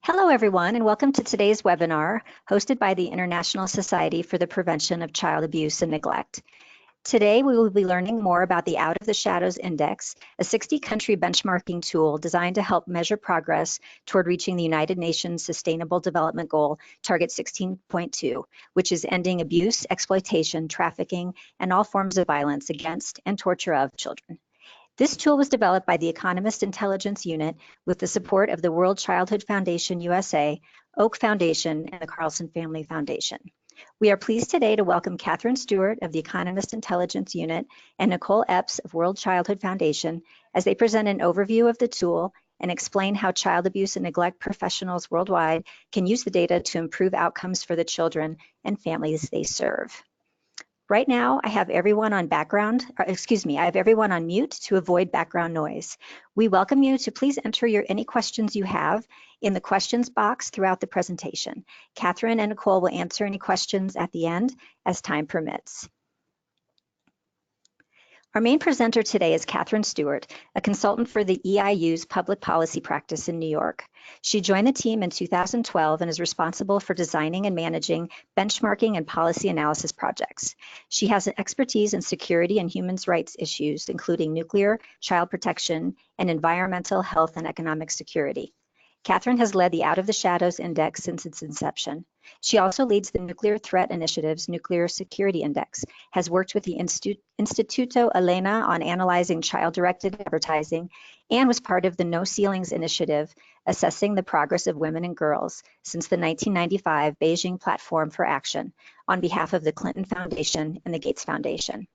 Hello, everyone, and welcome to today's webinar hosted by the International Society for the Prevention of Child Abuse and Neglect. Today, we will be learning more about the Out of the Shadows Index, a 60-country benchmarking tool designed to help measure progress toward reaching the United Nations Sustainable Development Goal, Target 16.2, which is ending abuse, exploitation, trafficking, and all forms of violence against and torture of children. This tool was developed by the Economist Intelligence Unit with the support of the World Childhood Foundation USA, Oak Foundation, and the Carlson Family Foundation. We are pleased today to welcome Catherine Stewart of the Economist Intelligence Unit and Nicole Epps of World Childhood Foundation as they present an overview of the tool and explain how child abuse and neglect professionals worldwide can use the data to improve outcomes for the children and families they serve. Right now, I have everyone on mute to avoid background noise. We welcome you to please enter any questions you have in the questions box throughout the presentation. Catherine and Nicole will answer any questions at the end as time permits. Our main presenter today is Catherine Stewart, a consultant for the EIU's public policy practice in New York. She joined the team in 2012 and is responsible for designing and managing benchmarking and policy analysis projects. She has an expertise in security and human rights issues, including nuclear, child protection, and environmental, health, and economic security. Catherine has led the Out of the Shadows Index since its inception. She also leads the Nuclear Threat Initiative's Nuclear Security Index, has worked with the Instituto Elena on analyzing child-directed advertising, and was part of the No Ceilings Initiative, assessing the progress of women and girls since the 1995 Beijing Platform for Action on behalf of the Clinton Foundation and the Gates Foundation.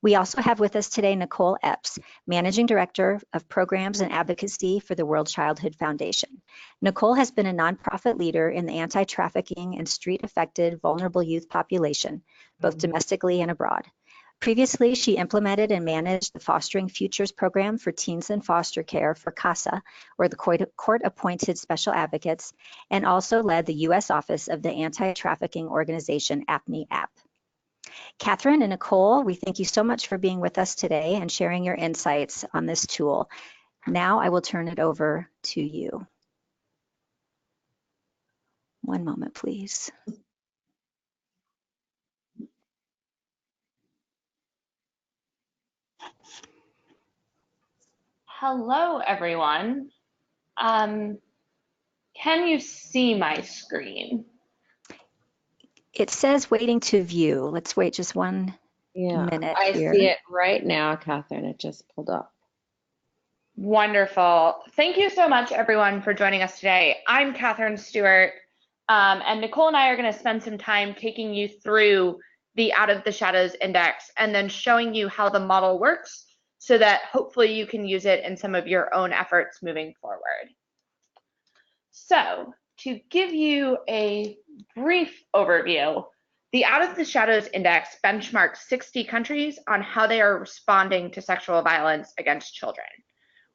We also have with us today Nicole Epps, Managing Director of Programs and Advocacy for the World Childhood Foundation. Nicole has been a nonprofit leader in the anti-trafficking and street-affected vulnerable youth population, both domestically and abroad. Previously, she implemented and managed the Fostering Futures program for teens in foster care for CASA, or the court-appointed special advocates, and also led the U.S. office of the anti-trafficking organization APNI-AP. Catherine and Nicole, we thank you so much for being with us today and sharing your insights on this tool. Now I will turn it over to you. One moment, please. Hello, everyone. Can you see my screen? It says waiting to view. Let's wait just one minute here. I see it right now, Catherine. It just pulled up. Wonderful. Thank you so much, everyone, for joining us today. I'm Catherine Stewart, and Nicole and I are going to spend some time taking you through the Out of the Shadows Index and then showing you how the model works so that hopefully you can use it in some of your own efforts moving forward. So, to give you a brief overview, the Out of the Shadows Index benchmarks 60 countries on how they are responding to sexual violence against children.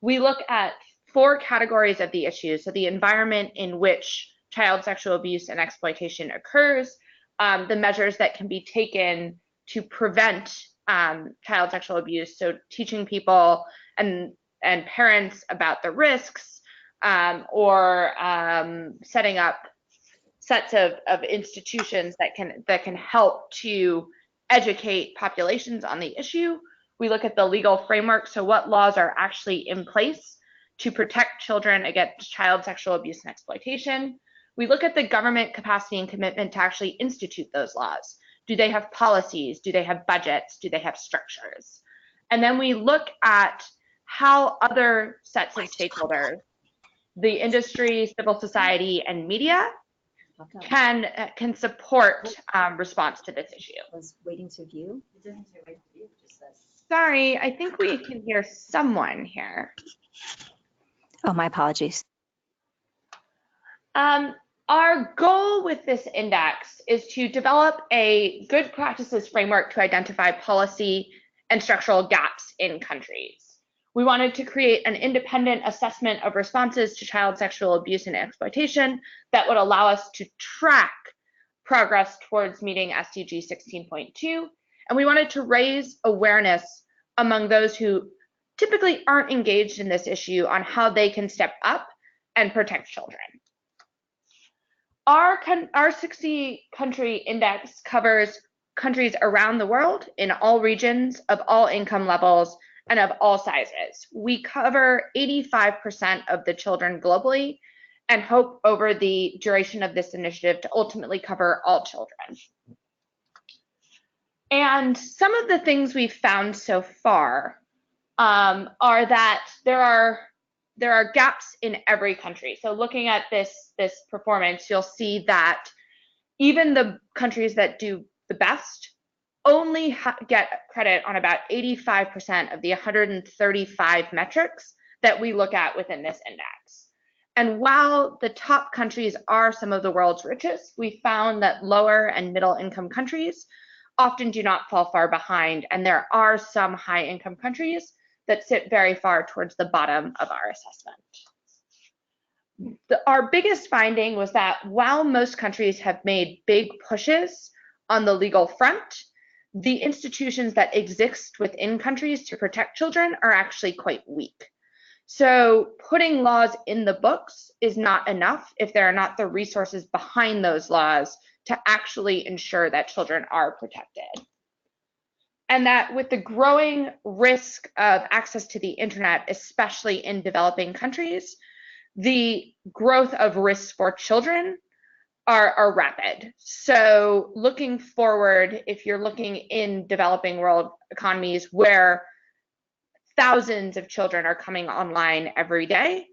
We look at 4 categories of the issues, so the environment in which child sexual abuse and exploitation occurs, the measures that can be taken to prevent child sexual abuse, so teaching people and parents about the risks, or setting up sets of institutions that can help to educate populations on the issue. We look at the legal framework, so what laws are actually in place to protect children against child sexual abuse and exploitation. We look at the government capacity and commitment to actually institute those laws. Do they have policies? Do they have budgets? Do they have structures? And then we look at how other sets of stakeholders, the industry, civil society, and media can support response to this issue. Was waiting to view? Sorry, I think we can hear someone here. Oh, my apologies. Our goal with this index is to develop a good practices framework to identify policy and structural gaps in countries. We wanted to create an independent assessment of responses to child sexual abuse and exploitation that would allow us to track progress towards meeting SDG 16.2. And we wanted to raise awareness among those who typically aren't engaged in this issue on how they can step up and protect children. Our 60 country index covers countries around the world in all regions, of all income levels, and of all sizes. We cover 85% of the children globally and hope over the duration of this initiative to ultimately cover all children. And some of the things we've found so far are that there are gaps in every country. So looking at this performance, you'll see that even the countries that do the best only get credit on about 85% of the 135 metrics that we look at within this index. And while the top countries are some of the world's richest, we found that lower and middle income countries often do not fall far behind, and there are some high income countries that sit very far towards the bottom of our assessment. Our biggest finding was that while most countries have made big pushes on the legal front, the institutions that exist within countries to protect children are actually quite weak. So putting laws in the books is not enough if there are not the resources behind those laws to actually ensure that children are protected. And that with the growing risk of access to the internet, especially in developing countries, the growth of risks for children are rapid. So looking forward, if you're looking in developing world economies where thousands of children are coming online every day,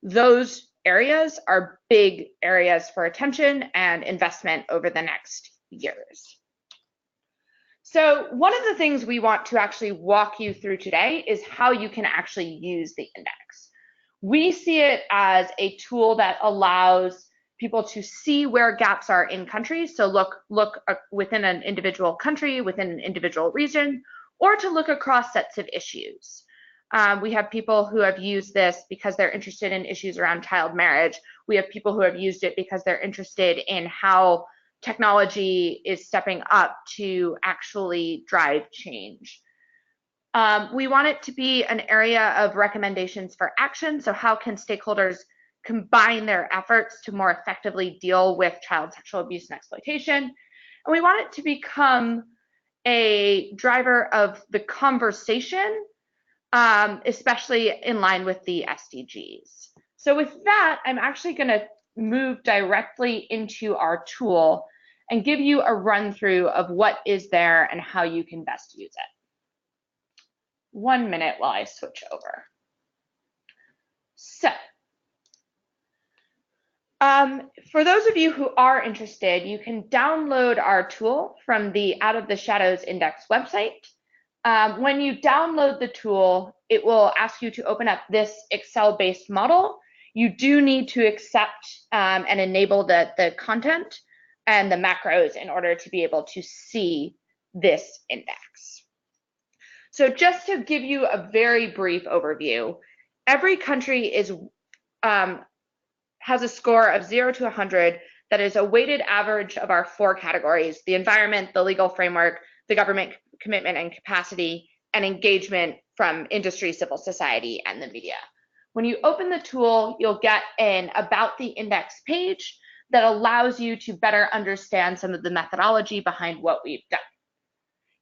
those areas are big areas for attention and investment over the next years. So one of the things we want to actually walk you through today is how you can actually use the index. We see it as a tool that allows people to see where gaps are in countries. So look within an individual country, within an individual region, or to look across sets of issues. We have people who have used this because they're interested in issues around child marriage. We have people who have used it because they're interested in how technology is stepping up to actually drive change. We want it to be an area of recommendations for action. So how can stakeholders combine their efforts to more effectively deal with child sexual abuse and exploitation? And we want it to become a driver of the conversation, especially in line with the SDGs. So with that, I'm actually going to move directly into our tool and give you a run through of what is there and how you can best use it. 1 minute while I switch over. So, for those of you who are interested, you can download our tool from the Out of the Shadows Index website. When you download the tool, it will ask you to open up this Excel-based model. You do need to accept and enable the content and the macros in order to be able to see this index. So just to give you a very brief overview, every country has a score of 0 to 100 that is a weighted average of our 4 categories: the environment, the legal framework, the government commitment and capacity, and engagement from industry, civil society, and the media. When you open the tool, you'll get an About the Index page that allows you to better understand some of the methodology behind what we've done.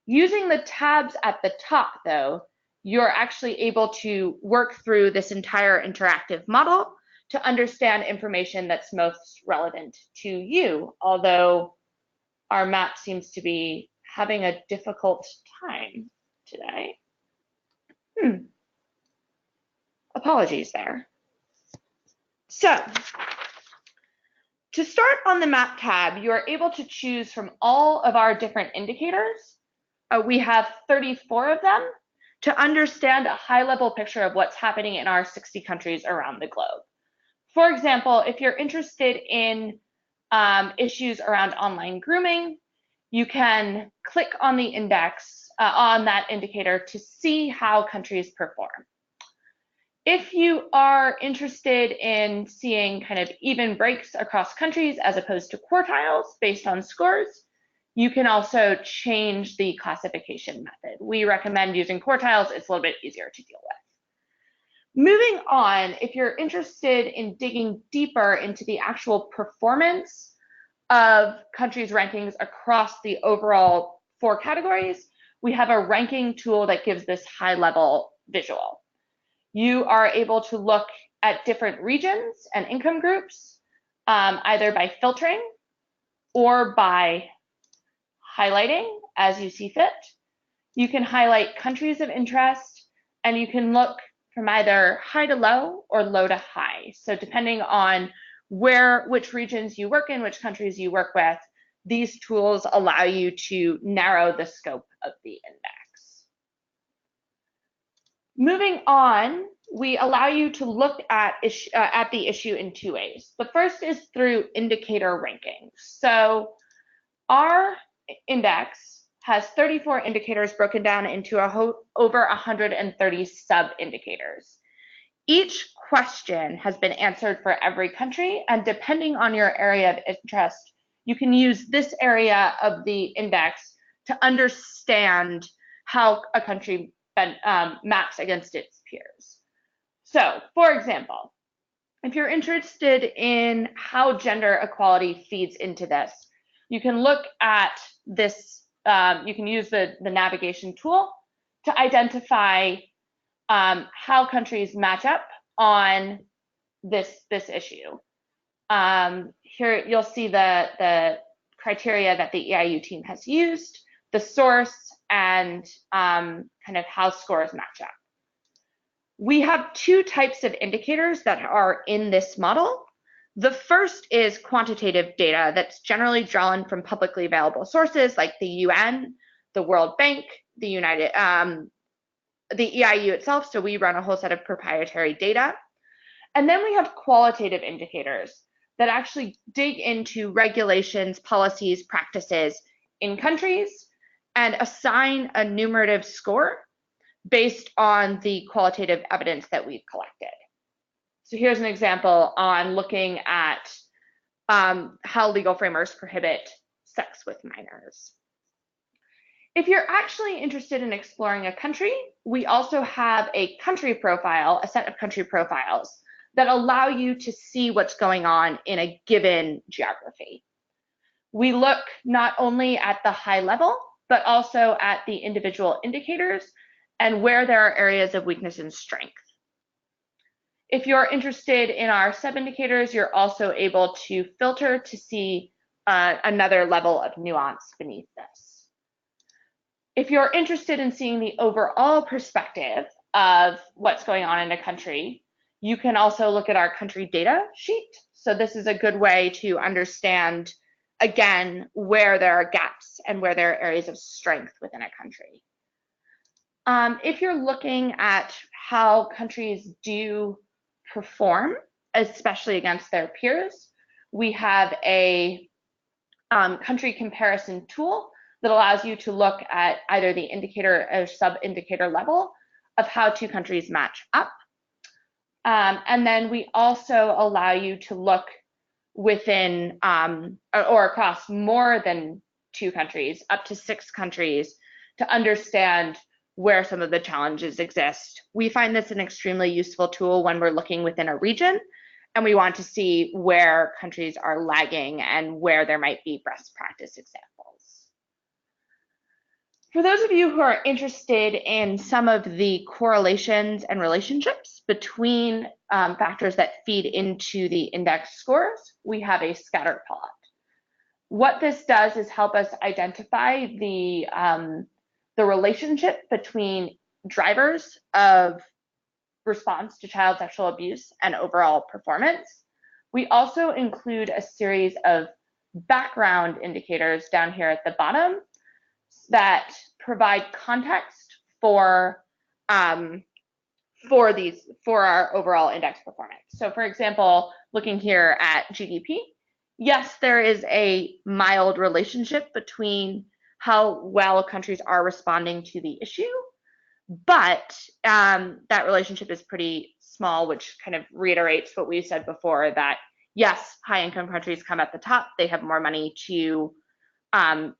Using the tabs at the top, though, you're actually able to work through this entire interactive model to understand information that's most relevant to you, although our map seems to be having a difficult time today. Apologies there. So, to start on the map tab, you are able to choose from all of our different indicators. We have 34 of them to understand a high-level picture of what's happening in our 60 countries around the globe. For example, if you're interested in issues around online grooming, you can click on the index, on that indicator to see how countries perform. If you are interested in seeing kind of even breaks across countries as opposed to quartiles based on scores, you can also change the classification method. We recommend using quartiles. It's a little bit easier to deal with. Moving on, if you're interested in digging deeper into the actual performance of countries' rankings across the overall 4 categories, we have a ranking tool that gives this high-level visual. You are able to look at different regions and income groups, either by filtering or by highlighting as you see fit. You can highlight countries of interest, and you can look from either high to low or low to high. So depending on which regions you work in, which countries you work with, these tools allow you to narrow the scope of the index. Moving on, we allow you to look at the issue in 2 ways. The first is through indicator rankings. So our index has 34 indicators broken down into over 130 sub-indicators. Each question has been answered for every country, and depending on your area of interest, you can use this area of the index to understand how a country maps against its peers. So, for example, if you're interested in how gender equality feeds into this, you can look at this, you can use the navigation tool to identify how countries match up on this issue. Here you'll see the criteria that the EIU team has used, the source, and kind of how scores match up. We have 2 types of indicators that are in this model. The first is quantitative data that's generally drawn from publicly available sources like the UN, the World Bank, the EIU itself, so we run a whole set of proprietary data. And then we have qualitative indicators that actually dig into regulations, policies, practices in countries and assign a numerative score based on the qualitative evidence that we've collected. So here's an example on looking at how legal frameworks prohibit sex with minors. If you're actually interested in exploring a country, we also have a country profile, a set of country profiles that allow you to see what's going on in a given geography. We look not only at the high level, but also at the individual indicators and where there are areas of weakness and strength. If you're interested in our sub-indicators, you're also able to filter to see another level of nuance beneath this. If you're interested in seeing the overall perspective of what's going on in a country, you can also look at our country data sheet. So this is a good way to understand, again, where there are gaps and where there are areas of strength within a country. If you're looking at how countries do perform, especially against their peers, we have a country comparison tool that allows you to look at either the indicator or sub-indicator level of how 2 countries match up. And then we also allow you to look within or across more than 2 countries, up to 6 countries, to understand where some of the challenges exist. We find this an extremely useful tool when we're looking within a region and we want to see where countries are lagging and where there might be best practice examples. For those of you who are interested in some of the correlations and relationships between factors that feed into the index scores, we have a scatter plot. What this does is help us identify the relationship between drivers of response to child sexual abuse and overall performance. We also include a series of background indicators down here at the bottom that provide context for our overall index performance. So for example, looking here at GDP, yes, there is a mild relationship between how well countries are responding to the issue, but that relationship is pretty small, which kind of reiterates what we said before, that yes, high income countries come at the top, they have more money to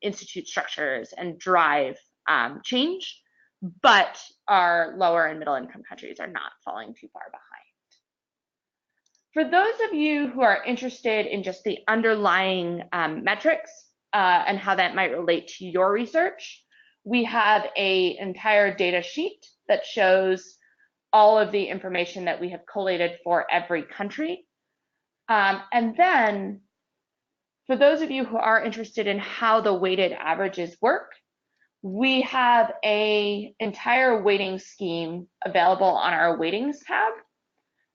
institute structures and drive change, but our lower and middle income countries are not falling too far behind. For those of you who are interested in just the underlying metrics and how that might relate to your research, we have an entire data sheet that shows all of the information that we have collated for every country. And then for those of you who are interested in how the weighted averages work, we have an entire weighting scheme available on our weightings tab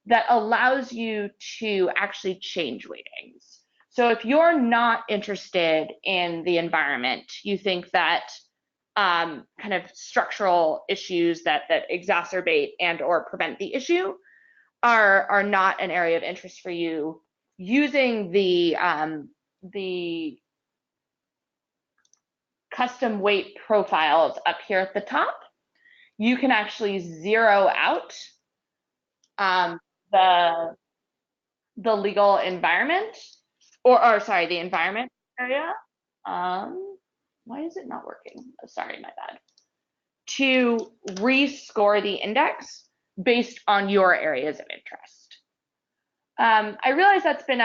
that allows you to actually change weightings. So if you're not interested in the environment, you think that kind of structural issues that exacerbate and or prevent the issue are not an area of interest for you, using the custom weight profiles up here at the top, you can actually zero out the legal environment, or sorry, the environment area. Why is it not working? Oh, sorry, my bad. To rescore the index based on your areas of interest. I realize that's been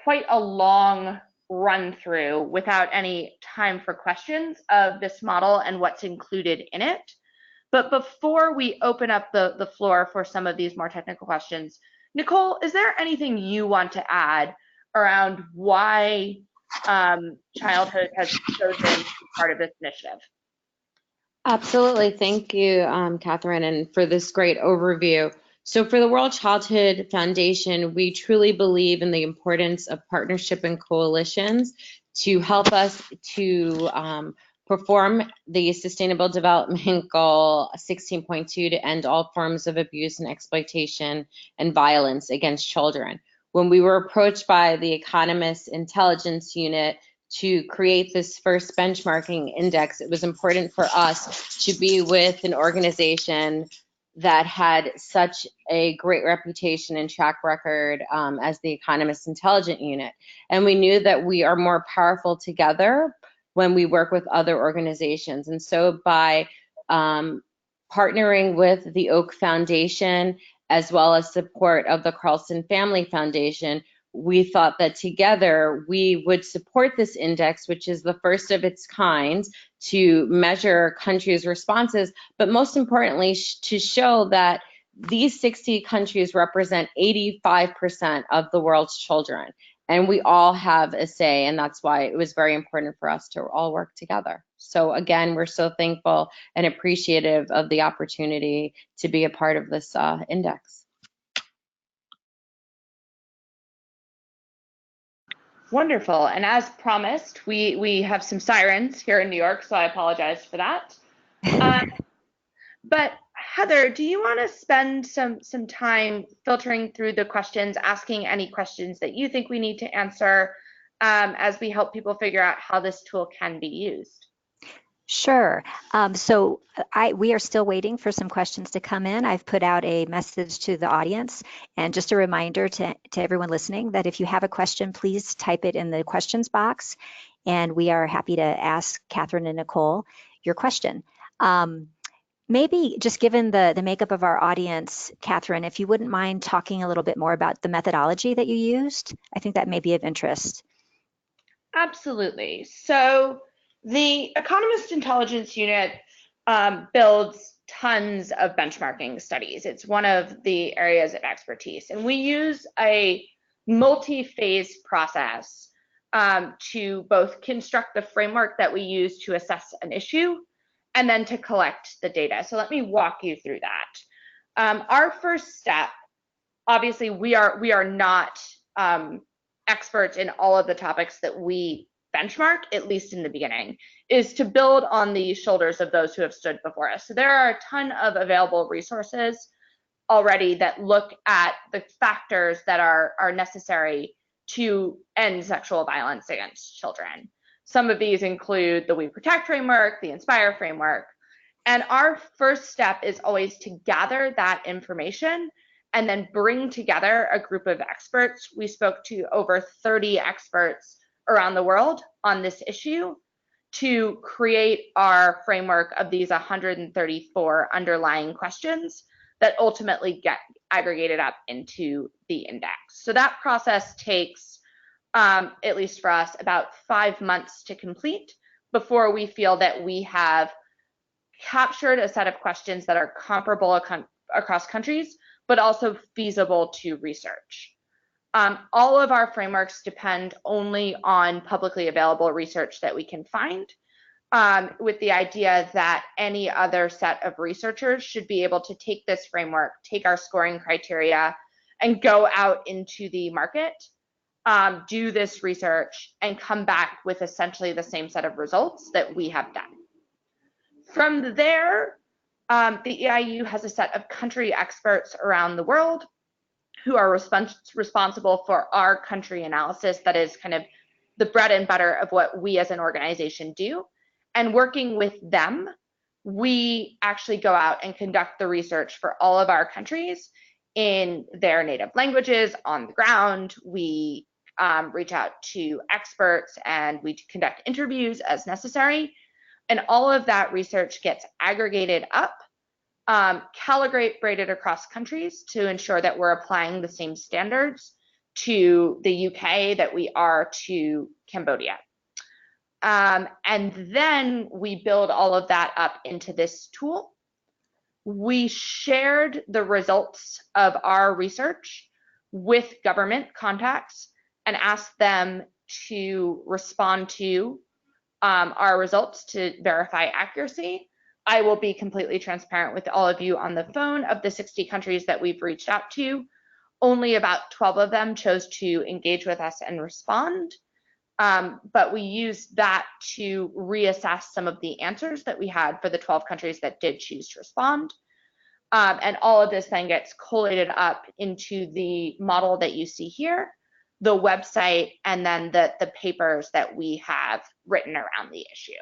quite a long run through without any time for questions of this model and what's included in it. But before we open up the floor for some of these more technical questions, Nicole, is there anything you want to add around why childhood has chosen to be part of this initiative? Absolutely. Thank you, Catherine, and for this great overview. So for the World Childhood Foundation, we truly believe in the importance of partnership and coalitions to help us to perform the Sustainable Development Goal 16.2 to end all forms of abuse and exploitation and violence against children. When we were approached by the Economist Intelligence Unit to create this first benchmarking index, it was important for us to be with an organization that had such a great reputation and track record as the Economist Intelligence Unit. And we knew that we are more powerful together when we work with other organizations. And so by partnering with the Oak Foundation, as well as support of the Carlson Family Foundation, we thought that together we would support this index, which is the first of its kind to measure countries' responses, but most importantly, to show that these 60 countries represent 85% of the world's children. And we all have a say, and that's why it was very important for us to all work together. So again, we're so thankful and appreciative of the opportunity to be a part of this index. Wonderful. And as promised, we have some sirens here in New York, so I apologize for that. But Heather, do you want to spend some time filtering through the questions, asking any questions that you think we need to answer as we help people figure out how this tool can be used? Sure. We are still waiting for some questions to come in. I've put out a message to the audience, and just a reminder to everyone listening that if you have a question, please type it in the questions box, and we are happy to ask Catherine and Nicole your question. Maybe just given the makeup of our audience, Catherine, if you wouldn't mind talking a little bit more about the methodology that you used, I think that may be of interest. Absolutely. So the Economist Intelligence Unit builds tons of benchmarking studies. It's one of the areas of expertise. And we use a multi-phase process to both construct the framework that we use to assess an issue and then to collect the data. So let me walk you through that. Our first step, obviously, we are not experts in all of the topics that we benchmark, at least in the beginning, is to build on the shoulders of those who have stood before us. So there are a ton of available resources already that look at the factors that are necessary to end sexual violence against children. Some of these include the We Protect framework, the Inspire framework, and our first step is always to gather that information and then bring together a group of experts. We spoke to over 30 experts around the world on this issue to create our framework of these 134 underlying questions that ultimately get aggregated up into the index. So that process takes, at least for us, about 5 months to complete before we feel that we have captured a set of questions that are comparable across countries, but also feasible to research. All of our frameworks depend only on publicly available research that we can find, with the idea that any other set of researchers should be able to take this framework, take our scoring criteria, and go out into the market, do this research, and come back with essentially the same set of results that we have done. From there, the EIU has a set of country experts around the world who are responsible for our country analysis. That is kind of the bread and butter of what we as an organization do. And working with them, we actually go out and conduct the research for all of our countries in their native languages on the ground. We reach out to experts and we conduct interviews as necessary. And all of that research gets aggregated up, calibrated across countries to ensure that we're applying the same standards to the UK that we are to Cambodia. And then we build all of that up into this tool. We shared the results of our research with government contacts and asked them to respond to our results to verify accuracy. I will be completely transparent with all of you on the phone. Of the 60 countries that we've reached out to, only about 12 of them chose to engage with us and respond. But we used that to reassess some of the answers that we had for the 12 countries that did choose to respond. And all of this then gets collated up into the model that you see here, the website, and then the papers that we have written around the issue.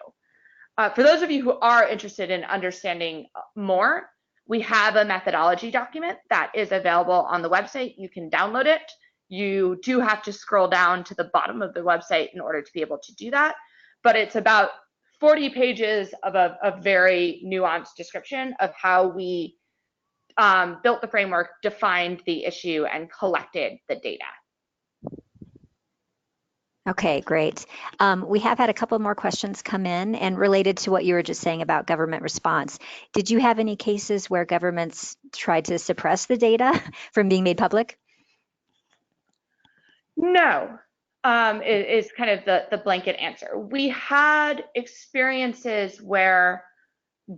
For those of you who are interested in understanding more, we have a methodology document that is available on the website. You can download it. You do have to scroll down to the bottom of the website in order to be able to do that, but it's about 40 pages of a very nuanced description of how we built the framework, defined the issue, and collected the data. Okay, great. We have had a couple more questions come in, and related to what you were just saying about government response. Did you have any cases where governments tried to suppress the data from being made public? No, is kind of the blanket answer. We had experiences where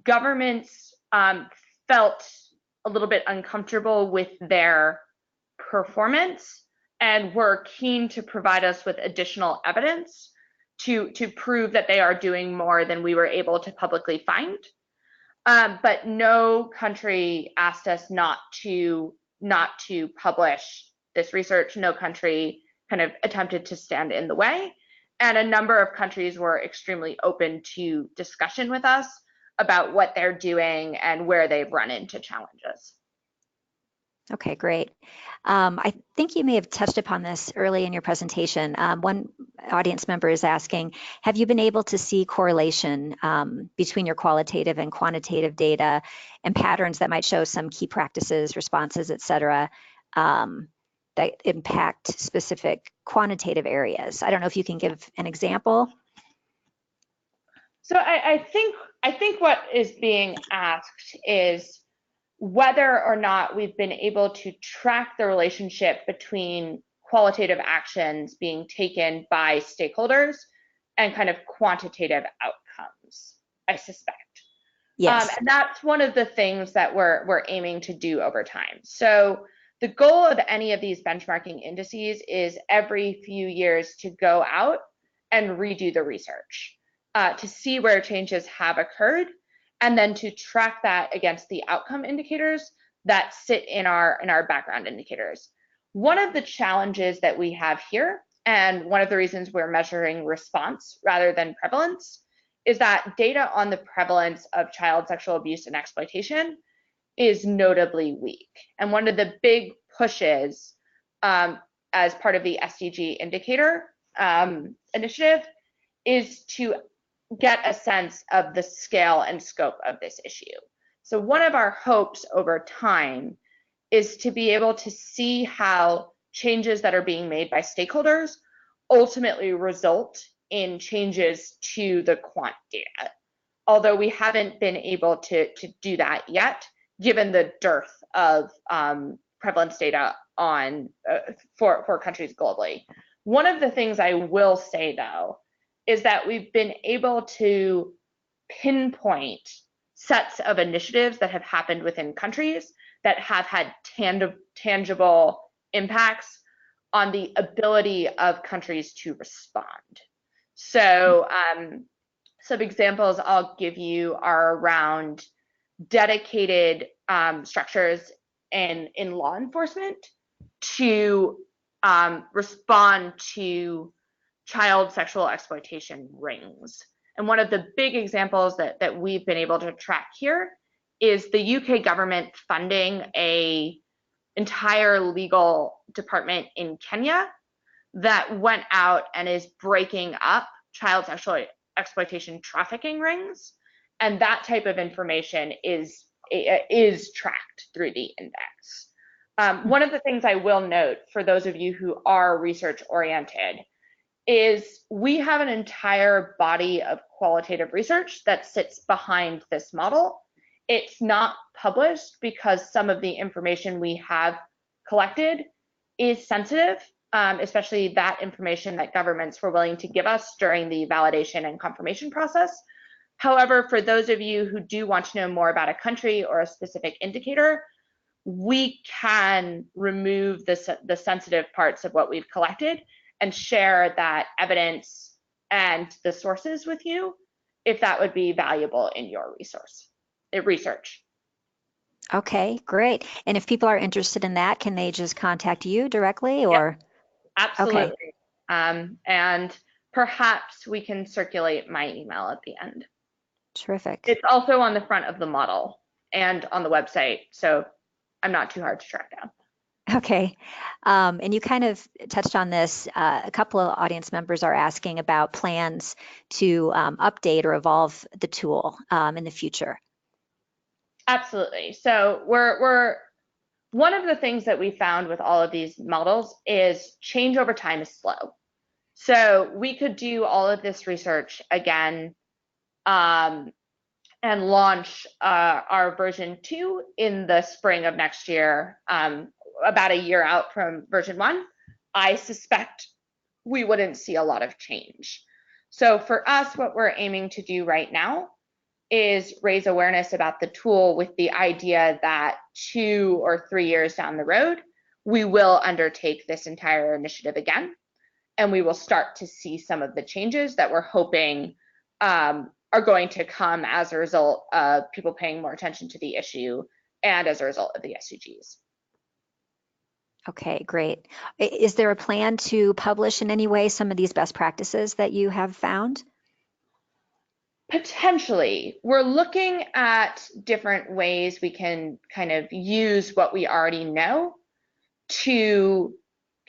governments felt a little bit uncomfortable with their performance and were keen to provide us with additional evidence to prove that they are doing more than we were able to publicly find. But no country asked us not to publish this research. No country kind of attempted to stand in the way. And a number of countries were extremely open to discussion with us about what they're doing and where they've run into challenges. Okay, great. I think you may have touched upon this early in your presentation. One audience member is asking, have you been able to see correlation between your qualitative and quantitative data and patterns that might show some key practices, responses, et cetera, that impact specific quantitative areas? I don't know if you can give an example. So I think what is being asked is whether or not we've been able to track the relationship between qualitative actions being taken by stakeholders and kind of quantitative outcomes, I suspect. Yes. And that's one of the things that we're aiming to do over time. So the goal of any of these benchmarking indices is every few years to go out and redo the research to see where changes have occurred, and then to track that against the outcome indicators that sit in our background indicators. One of the challenges that we have here, and one of the reasons we're measuring response rather than prevalence, is that data on the prevalence of child sexual abuse and exploitation is notably weak. And one of the big pushes as part of the SDG indicator initiative is to get a sense of the scale and scope of this issue. So one of our hopes over time is to be able to see how changes that are being made by stakeholders ultimately result in changes to the quant data. Although we haven't been able to do that yet, given the dearth of prevalence data on for countries globally. One of the things I will say, though, is that we've been able to pinpoint sets of initiatives that have happened within countries that have had tangible impacts on the ability of countries to respond. So some examples I'll give you are around dedicated structures in law enforcement to respond to child sexual exploitation rings. And one of the big examples that we've been able to track here is the UK government funding an entire legal department in Kenya that went out and is breaking up child sexual exploitation trafficking rings. And that type of information is tracked through the index. One of the things I will note for those of you who are research oriented is we have an entire body of qualitative research that sits behind this model. It's not published because some of the information we have collected is sensitive, especially that information that governments were willing to give us during the validation and confirmation process. However, for those of you who do want to know more about a country or a specific indicator, we can remove the sensitive parts of what we've collected and share that evidence and the sources with you if that would be valuable in your research. Okay, great. And if people are interested in that, can they just contact you directly or? Yep, absolutely. Okay. And perhaps we can circulate my email at the end. Terrific. It's also on the front of the model and on the website, so I'm not too hard to track down. Okay. And you kind of touched on this. A couple of audience members are asking about plans to update or evolve the tool in the future. Absolutely. So we're one of the things that we found with all of these models is change over time is slow. So we could do all of this research again and launch our version 2 in the spring of next year, about a year out from version 1. I suspect we wouldn't see a lot of change. So for us, what we're aiming to do right now is raise awareness about the tool with the idea that 2 or 3 years down the road, we will undertake this entire initiative again, and we will start to see some of the changes that we're hoping are going to come as a result of people paying more attention to the issue and as a result of the SDGs. Okay, great. Is there a plan to publish in any way some of these best practices that you have found? Potentially. We're looking at different ways we can kind of use what we already know to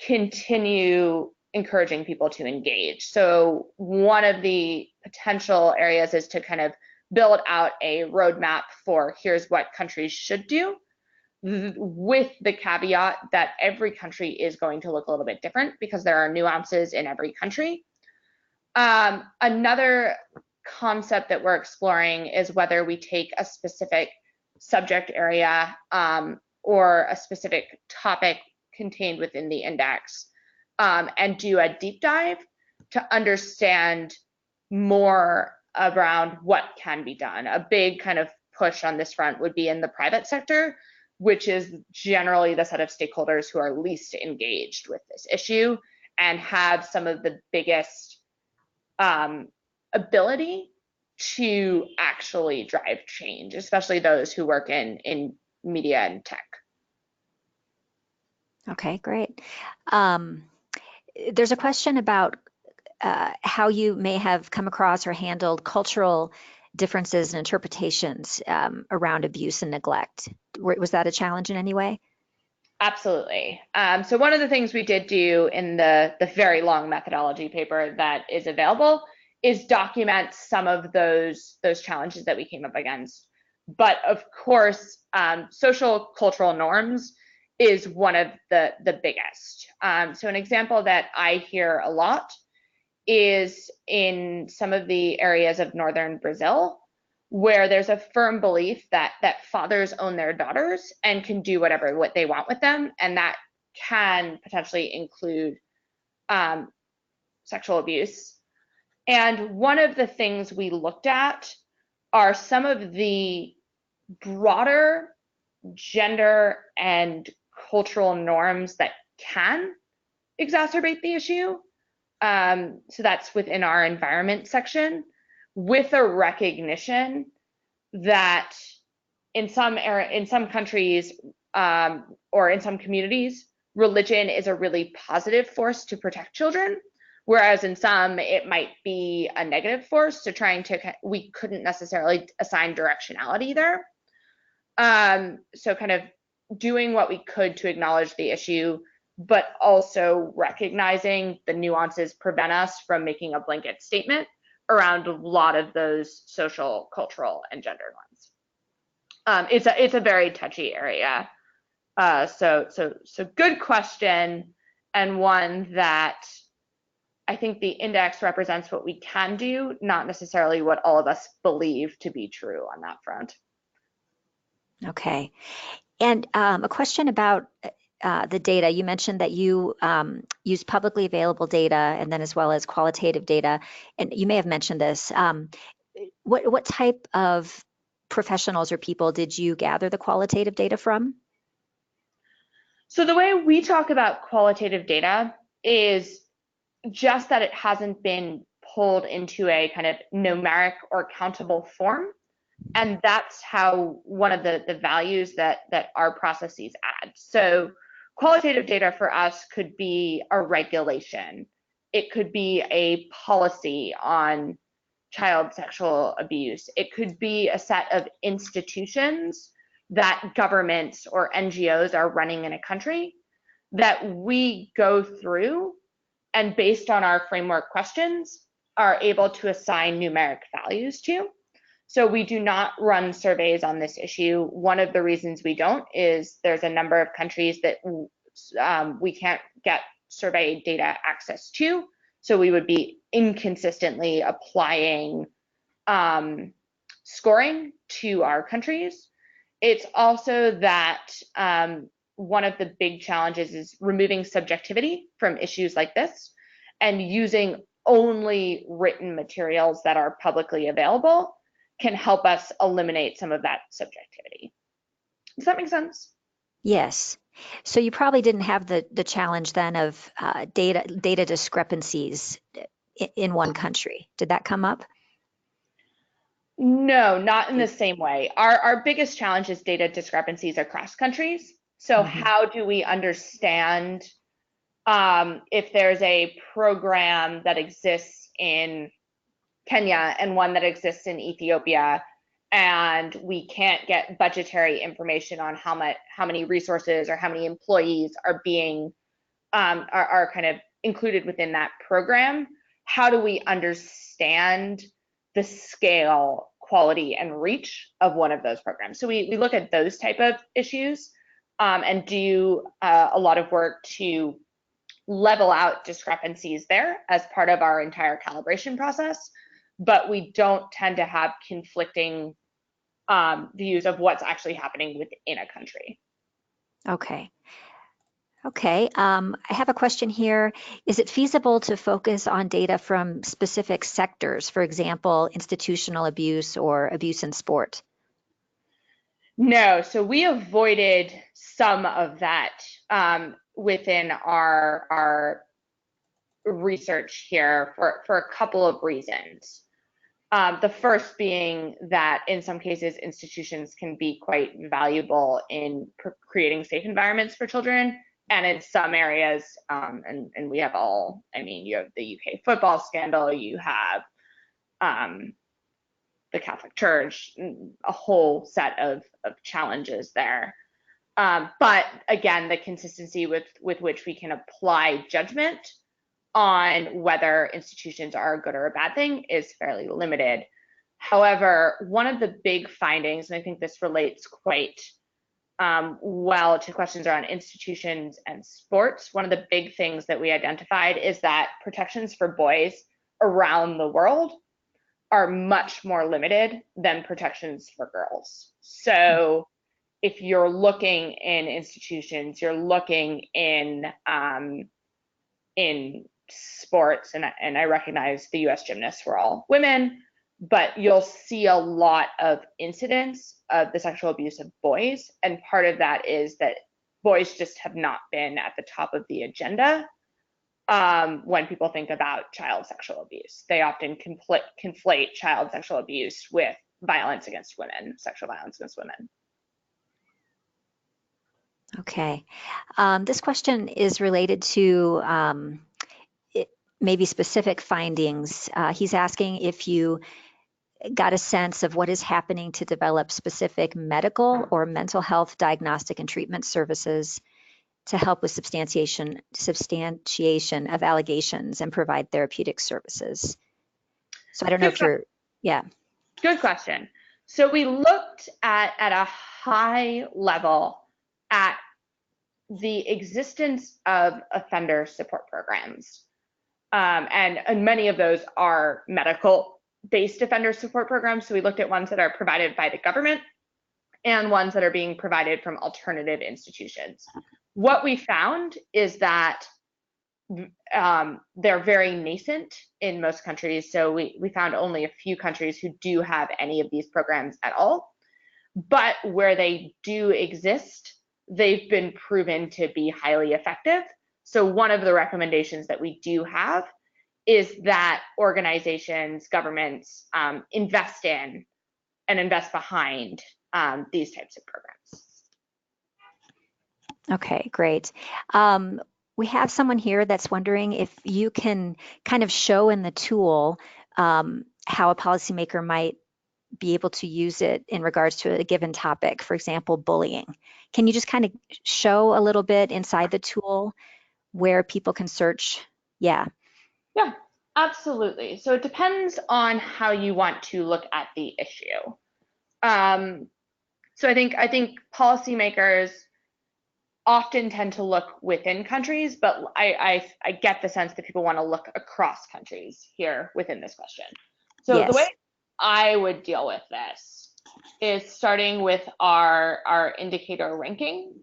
continue encouraging people to engage. So one of the potential areas is to kind of build out a roadmap for here's what countries should do, with the caveat that every country is going to look a little bit different because there are nuances in every country. Another concept that we're exploring is whether we take a specific subject area or a specific topic contained within the index and do a deep dive to understand more around what can be done. A big kind of push on this front would be in the private sector, which is generally the set of stakeholders who are least engaged with this issue and have some of the biggest ability to actually drive change, especially those who work in media and tech. Okay, great. There's a question about how you may have come across or handled cultural differences and interpretations around abuse and neglect. Was that a challenge in any way? Absolutely. So one of the things we did do in the very long methodology paper that is available is document some of those challenges that we came up against. But of course, social cultural norms is one of the biggest. So an example that I hear a lot is in some of the areas of northern Brazil, where there's a firm belief that fathers own their daughters and can do what they want with them, and that can potentially include sexual abuse. And one of the things we looked at are some of the broader gender and cultural norms that can exacerbate the issue. So that's within our environment section, with a recognition that in some countries or in some communities, religion is a really positive force to protect children, whereas in some it might be a negative force. So we couldn't necessarily assign directionality there. So kind of doing what we could to acknowledge the issue, but also recognizing the nuances prevent us from making a blanket statement around a lot of those social, cultural, and gender norms. It's a very touchy area. So good question, and one that I think the index represents what we can do, not necessarily what all of us believe to be true on that front. Okay. And a question about the data. You mentioned that you use publicly available data and then as well as qualitative data. And you may have mentioned this. What type of professionals or people did you gather the qualitative data from? So the way we talk about qualitative data is just that it hasn't been pulled into a kind of numeric or countable form. And that's how one of the values that our processes add. So qualitative data for us could be a regulation. It could be a policy on child sexual abuse. It could be a set of institutions that governments or NGOs are running in a country that we go through, and based on our framework questions, are able to assign numeric values to. So we do not run surveys on this issue. One of the reasons we don't is there's a number of countries that we can't get survey data access to. So we would be inconsistently applying scoring to our countries. It's also that one of the big challenges is removing subjectivity from issues like this and using only written materials that are publicly available can help us eliminate some of that subjectivity. Does that make sense? Yes. So you probably didn't have the challenge then of data discrepancies in one country. Did that come up? No, not in the same way. Our biggest challenge is data discrepancies across countries. So how do we understand if there's a program that exists in Kenya and one that exists in Ethiopia, and we can't get budgetary information on how many resources or how many employees are being are kind of included within that program? How do we understand the scale, quality, and reach of one of those programs? So we look at those type of issues and do a lot of work to level out discrepancies there as part of our entire calibration process, but we don't tend to have conflicting views of what's actually happening within a country. Okay. Okay. I have a question here. Is it feasible to focus on data from specific sectors, for example, institutional abuse or abuse in sport? No, so we avoided some of that within our research here for a couple of reasons. The first being that in some cases institutions can be quite valuable in creating safe environments for children, and in some areas, and we have all, I mean, you have the UK football scandal, you have the Catholic Church, a whole set of challenges there. But again, the consistency with which we can apply judgment on whether institutions are a good or a bad thing is fairly limited. However, one of the big findings, and I think this relates quite well to questions around institutions and sports, one of the big things that we identified is that protections for boys around the world are much more limited than protections for girls. So if you're looking in institutions, you're looking in sports, and I recognize the US gymnasts were all women, but you'll see a lot of incidents of the sexual abuse of boys. And part of that is that boys just have not been at the top of the agenda when people think about child sexual abuse. They often conflate child sexual abuse with violence against women, sexual violence against women. Okay. This question is related to maybe specific findings. He's asking if you got a sense of what is happening to develop specific medical or mental health diagnostic and treatment services to help with substantiation of allegations and provide therapeutic services. So I don't know if you're, yeah. Good question. So we looked at a high level at the existence of offender support programs. And many of those are medical-based offender support programs. So we looked at ones that are provided by the government and ones that are being provided from alternative institutions. What we found is that they're very nascent in most countries. So we found only a few countries who do have any of these programs at all. But where they do exist, they've been proven to be highly effective. So one of the recommendations that we do have is that organizations, governments invest in and invest behind these types of programs. Okay, great. We have someone here that's wondering if you can kind of show in the tool how a policymaker might be able to use it in regards to a given topic, for example, bullying. Can you just kind of show a little bit inside the tool where people can search? Yeah. Yeah, absolutely. So it depends on how you want to look at the issue. So I think policymakers often tend to look within countries, but I get the sense that people want to look across countries here within this question. So yes. The way I would deal with this is starting with our indicator ranking,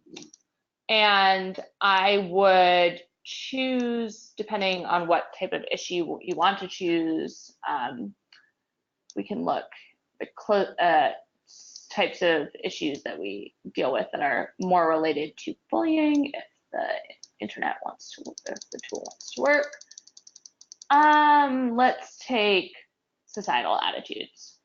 and I would choose, depending on what type of issue you want to choose, we can look at types of issues that we deal with that are more related to bullying, if the internet wants to, if the tool wants to work. Let's take societal attitudes.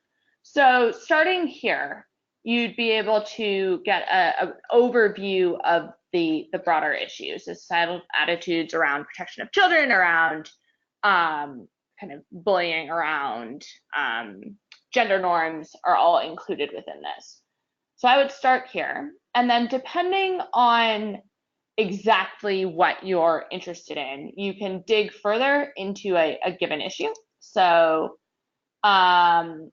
So starting here, you'd be able to get an overview of the broader issues, the societal attitudes around protection of children, around kind of bullying, around gender norms are all included within this. So I would start here, and then depending on exactly what you're interested in, you can dig further into a given issue. So we'll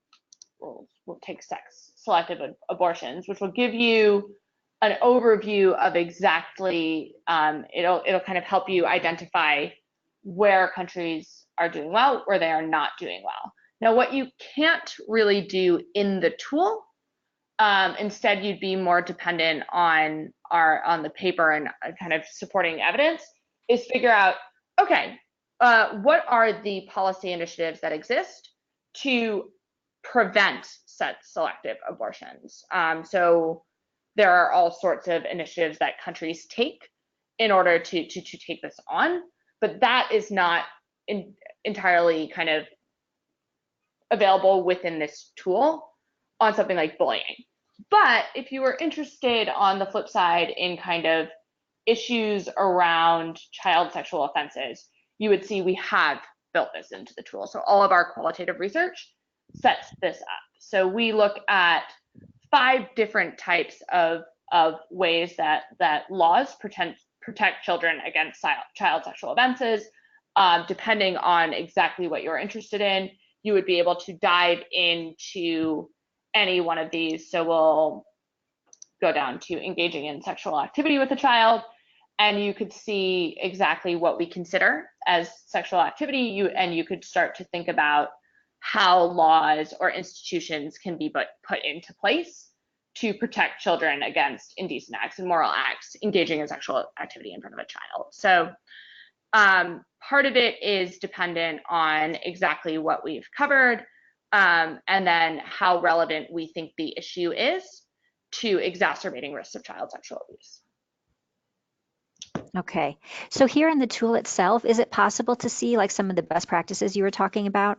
take selective abortions, which will give you an overview of exactly, it'll kind of help you identify where countries are doing well, where they are not doing well. Now, what you can't really do in the tool, instead you'd be more dependent on the paper and kind of supporting evidence, is figure out, okay, what are the policy initiatives that exist to prevent such selective abortions? So there are all sorts of initiatives that countries take in order to take this on, but that is not entirely kind of available within this tool on something like bullying. But if you were interested on the flip side in kind of issues around child sexual offenses, you would see we have built this into the tool. So all of our qualitative research sets this up. So we look at 5 different types of ways that laws protect children against child sexual offenses. Depending on exactly what you're interested in, you would be able to dive into any one of these. So we'll go down to engaging in sexual activity with a child, and you could see exactly what we consider as sexual activity, and you could start to think about how laws or institutions can be put into place to protect children against indecent acts and moral acts engaging in sexual activity in front of a child. So part of it is dependent on exactly what we've covered, and then how relevant we think the issue is to exacerbating risks of child sexual abuse. Okay, so here in the tool itself, is it possible to see like some of the best practices you were talking about?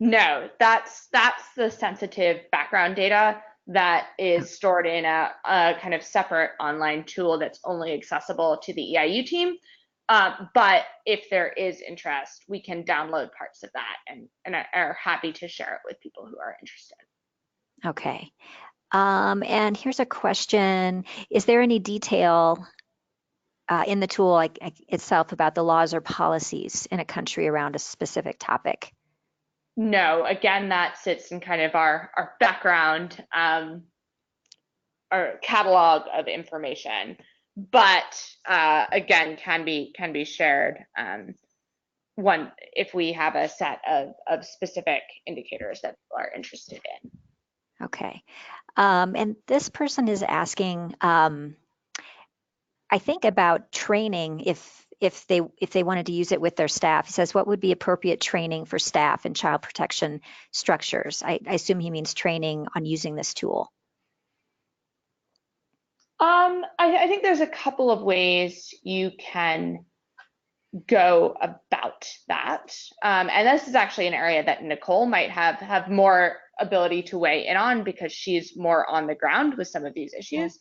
No, that's the sensitive background data that is stored in a kind of separate online tool that's only accessible to the EIU team. But if there is interest, we can download parts of that and are happy to share it with people who are interested. Okay. And here's a question. Is there any detail in the tool itself about the laws or policies in a country around a specific topic? No, again, that sits in kind of our background, our catalog of information, but again, can be shared if we have a set of specific indicators that people are interested in. Okay. And this person is asking, I think about training if they wanted to use it with their staff. He says, what would be appropriate training for staff in child protection structures? I assume he means training on using this tool. I think there's a couple of ways you can go about that. And this is actually an area that Nicole might have more ability to weigh in on because she's more on the ground with some of these issues.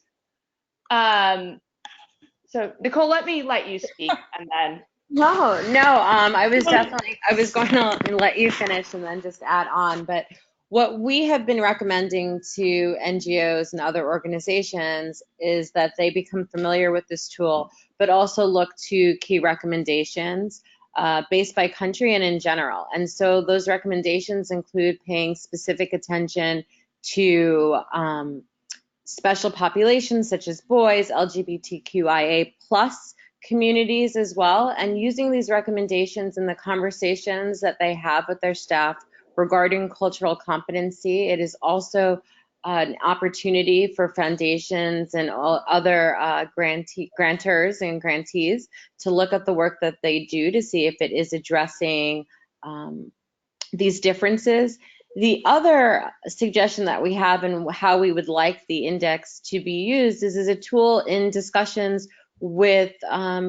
So Nicole, let you speak and then. No, I was going to let you finish and then just add on. But what we have been recommending to NGOs and other organizations is that they become familiar with this tool, but also look to key recommendations based by country and in general. And so those recommendations include paying specific attention to special populations such as boys, LGBTQIA plus communities as well, and using these recommendations in the conversations that they have with their staff regarding cultural competency. It is also an opportunity for foundations and all other grantors and grantees to look at the work that they do to see if it is addressing these differences. The other suggestion that we have and how we would like the index to be used is as a tool in discussions with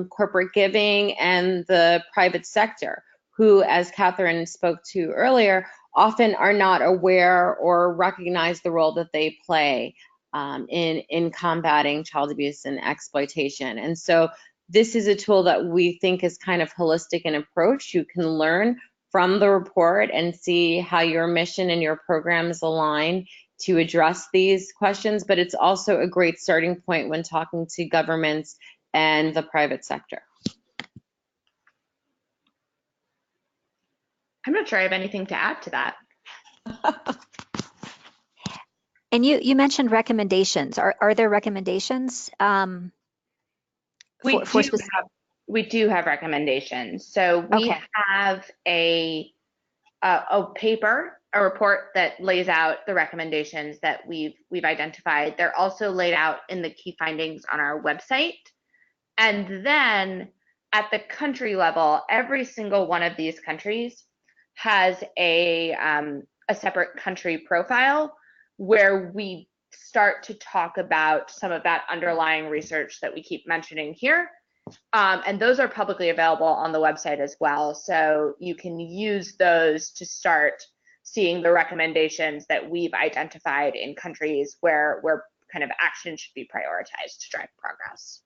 corporate giving and the private sector, who, as Catherine spoke to earlier, often are not aware or recognize the role that they play in combating child abuse and exploitation. And so this is a tool that we think is kind of holistic in approach. You can learn from the report and see how your mission and your programs align to address these questions, but it's also a great starting point when talking to governments and the private sector. I'm not sure I have anything to add to that. And you mentioned recommendations. Are there recommendations? We do have recommendations. So we have a report that lays out the recommendations that we've identified. They're also laid out in the key findings on our website. And then at the country level, every single one of these countries has a separate country profile where we start to talk about some of that underlying research that we keep mentioning here. And those are publicly available on the website as well. So you can use those to start seeing the recommendations that we've identified in countries where kind of action should be prioritized to drive progress.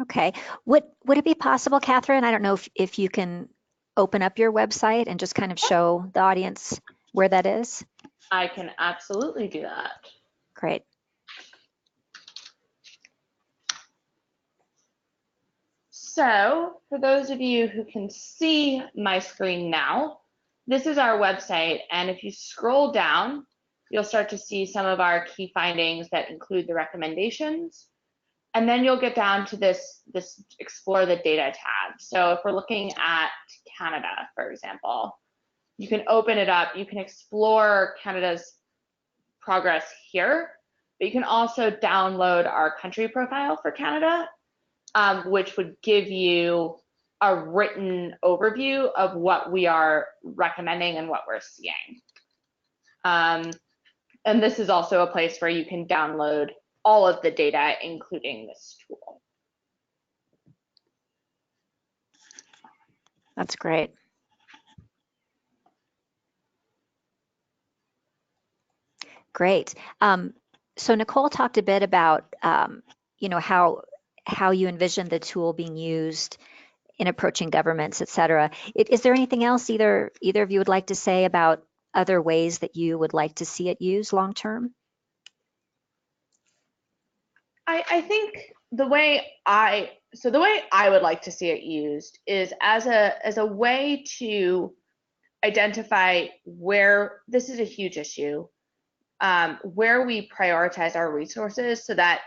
Okay. Would it be possible, Catherine? I don't know if you can open up your website and just kind of show the audience where that is. I can absolutely do that. Great. So for those of you who can see my screen now, this is our website, and if you scroll down, you'll start to see some of our key findings that include the recommendations. And then you'll get down to this explore the data tab. So if we're looking at Canada, for example, you can open it up. You can explore Canada's progress here, but you can also download our country profile for Canada, which would give you a written overview of what we are recommending and what we're seeing. And this is also a place where you can download all of the data, including this tool. That's great. Great. So Nicole talked a bit about, you know, how you envision the tool being used in approaching governments, et cetera. Is there anything else either of you would like to say about other ways that you would like to see it used long term? I think the way I would like to see it used is as a way to identify where this is a huge issue, where we prioritize our resources so that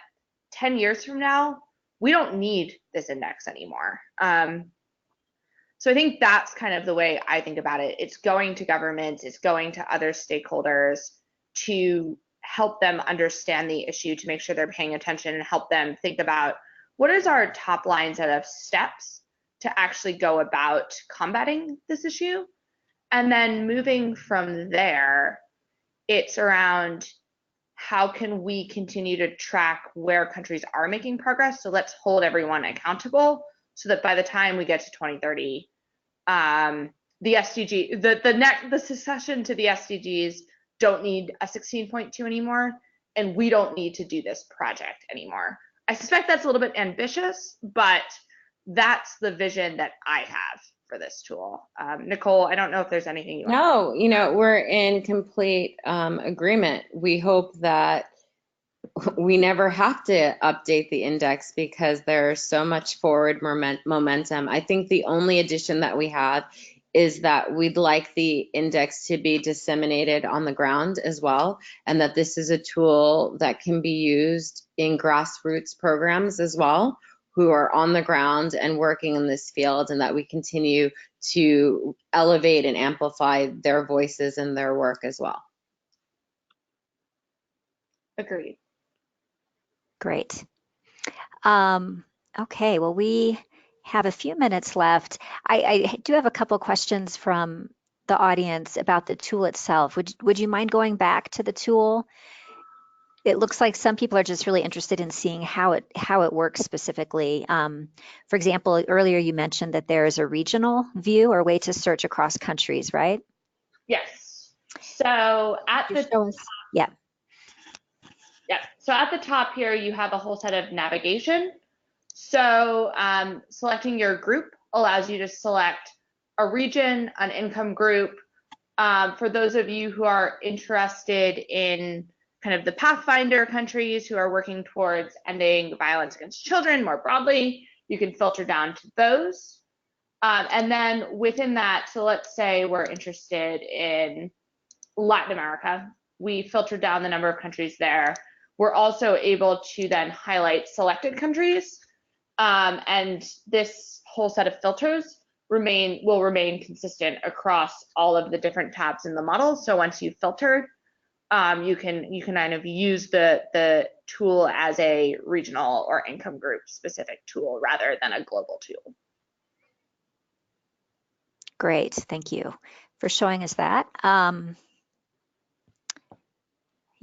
10 years from now, we don't need this index anymore. So I think that's kind of the way I think about it. It's going to governments, it's going to other stakeholders to help them understand the issue, to make sure they're paying attention and help them think about what is our top line set of steps to actually go about combating this issue. And then moving from there, it's around how can we continue to track where countries are making progress. So let's hold everyone accountable so that by the time we get to 2030, the SDG, the succession to the SDGs don't need a 16.2 anymore, and we don't need to do this project anymore. I suspect that's a little bit ambitious, but that's the vision that I have for this tool. Nicole, I don't know if there's anything you want. No, you know, we're in complete agreement. We hope that we never have to update the index because there's so much forward momentum. I think the only addition that we have is that we'd like the index to be disseminated on the ground as well, and that this is a tool that can be used in grassroots programs as well, who are on the ground and working in this field, and that we continue to elevate and amplify their voices and their work as well. Agreed. Great. Okay, well, we have a few minutes left. I do have a couple questions from the audience about the tool itself. Would you mind going back to the tool? It looks like some people are just really interested in seeing how it works specifically. For example, earlier you mentioned that there is a regional view or way to search across countries, right? Yes. So at the top, yeah. So at the top here, you have a whole set of navigation. So selecting your group allows you to select a region, an income group. For those of you who are interested in kind of the Pathfinder countries who are working towards ending violence against children more broadly, you can filter down to those. And then within that, so let's say we're interested in Latin America. We filter down the number of countries there. We're also able to then highlight selected countries. And this whole set of filters will remain consistent across all of the different tabs in the model. So once you've filtered, you can kind of use the tool as a regional or income group specific tool rather than a global tool. Great, thank you for showing us that.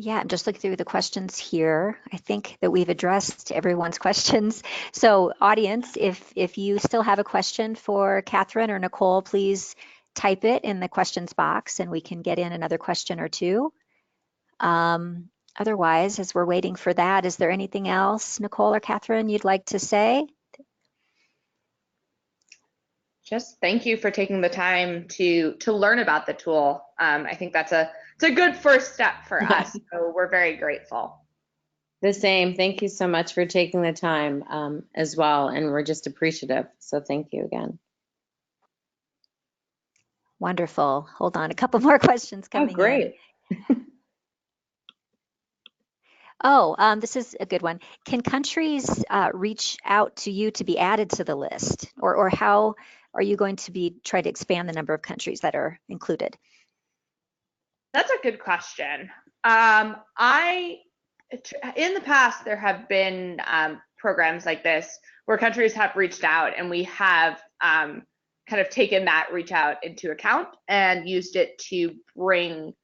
Yeah, I'm just looking through the questions here. I think that we've addressed everyone's questions. So audience, if you still have a question for Catherine or Nicole, please type it in the questions box and we can get in another question or two. Otherwise, as we're waiting for that, is there anything else, Nicole or Catherine, you'd like to say? Just thank you for taking the time to learn about the tool. I think it's a good first step for us, so we're very grateful. The same. Thank you so much for taking the time as well, and we're just appreciative. So thank you again. Wonderful. Hold on, a couple more questions coming in. great. This is a good one. Can countries reach out to you to be added to the list? Or how are you going to try to expand the number of countries that are included? That's a good question. In the past, there have been programs like this where countries have reached out, and we have kind of taken that reach out into account and used it to bring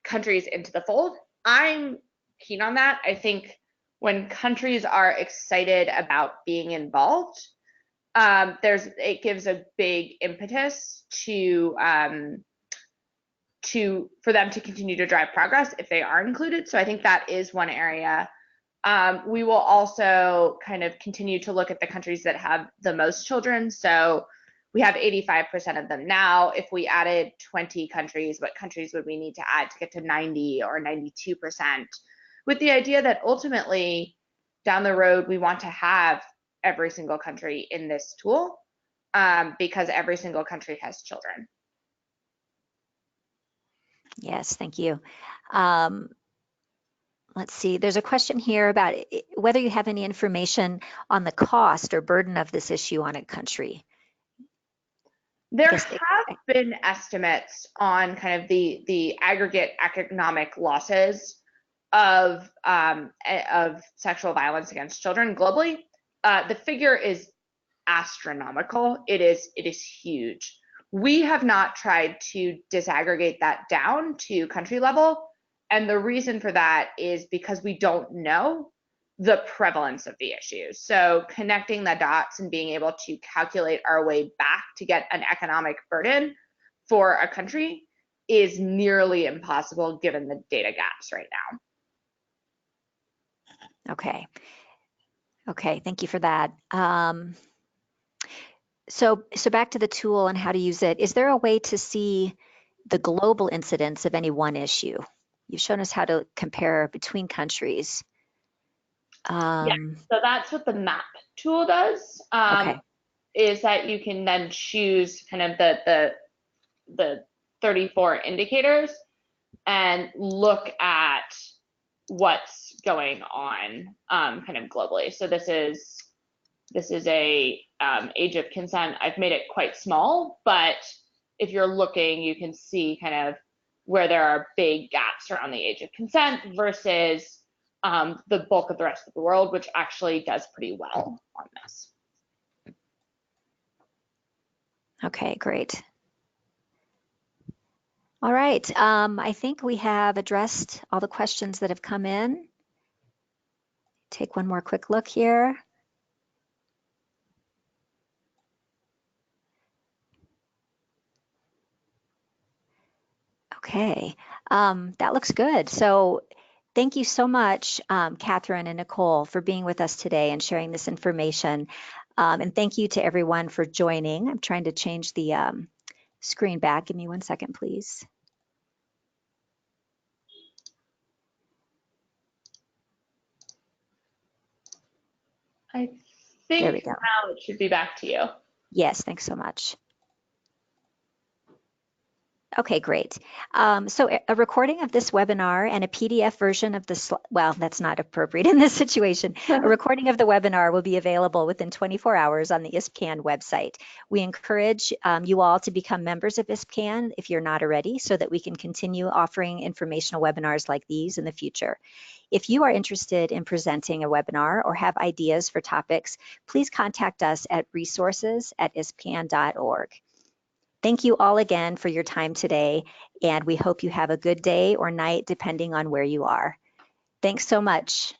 countries into the fold. I'm keen on that. I think when countries are excited about being involved, it gives a big impetus for them to continue to drive progress if they are included. So I think that is one area. We will also kind of continue to look at the countries that have the most children. So we have 85% of them now. If we added 20 countries, what countries would we need to add to get to 90 or 92%? With the idea that ultimately down the road, we want to have every single country in this tool because every single country has children. Yes, thank you. Let's see, there's a question here about whether you have any information on the cost or burden of this issue on a country. There have been estimates on kind of the aggregate economic losses of sexual violence against children globally. The figure is astronomical. It is huge. We have not tried to disaggregate that down to country level. And the reason for that is because we don't know the prevalence of the issue. So connecting the dots and being able to calculate our way back to get an economic burden for a country is nearly impossible given the data gaps right now. Okay, thank you for that. So back to the tool and how to use it. Is there a way to see the global incidence of any one issue? You've shown us how to compare between countries. Yeah, so that's what the map tool does. Is that you can then choose kind of the 34 indicators and look at what's going on kind of globally. So this is a age of consent. I've made it quite small, but if you're looking, you can see kind of where there are big gaps around the age of consent versus the bulk of the rest of the world, which actually does pretty well on this. Okay, great. All right, I think we have addressed all the questions that have come in. Take one more quick look here. Okay, that looks good. So thank you so much, Catherine and Nicole, for being with us today and sharing this information. And thank you to everyone for joining. I'm trying to change the screen back. Give me 1 second, please. I think now it should be back to you. Yes, thanks so much. Okay, great. So a recording of this webinar and a PDF version of the, well, that's not appropriate in this situation. A recording of the webinar will be available within 24 hours on the ISPCAN website. We encourage you all to become members of ISPCAN if you're not already, so that we can continue offering informational webinars like these in the future. If you are interested in presenting a webinar or have ideas for topics, please contact us at resources@ispcan.org. Thank you all again for your time today, and we hope you have a good day or night depending on where you are. Thanks so much.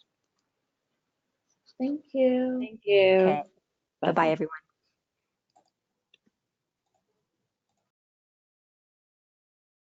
Thank you. Thank you. Okay. Bye-bye, everyone.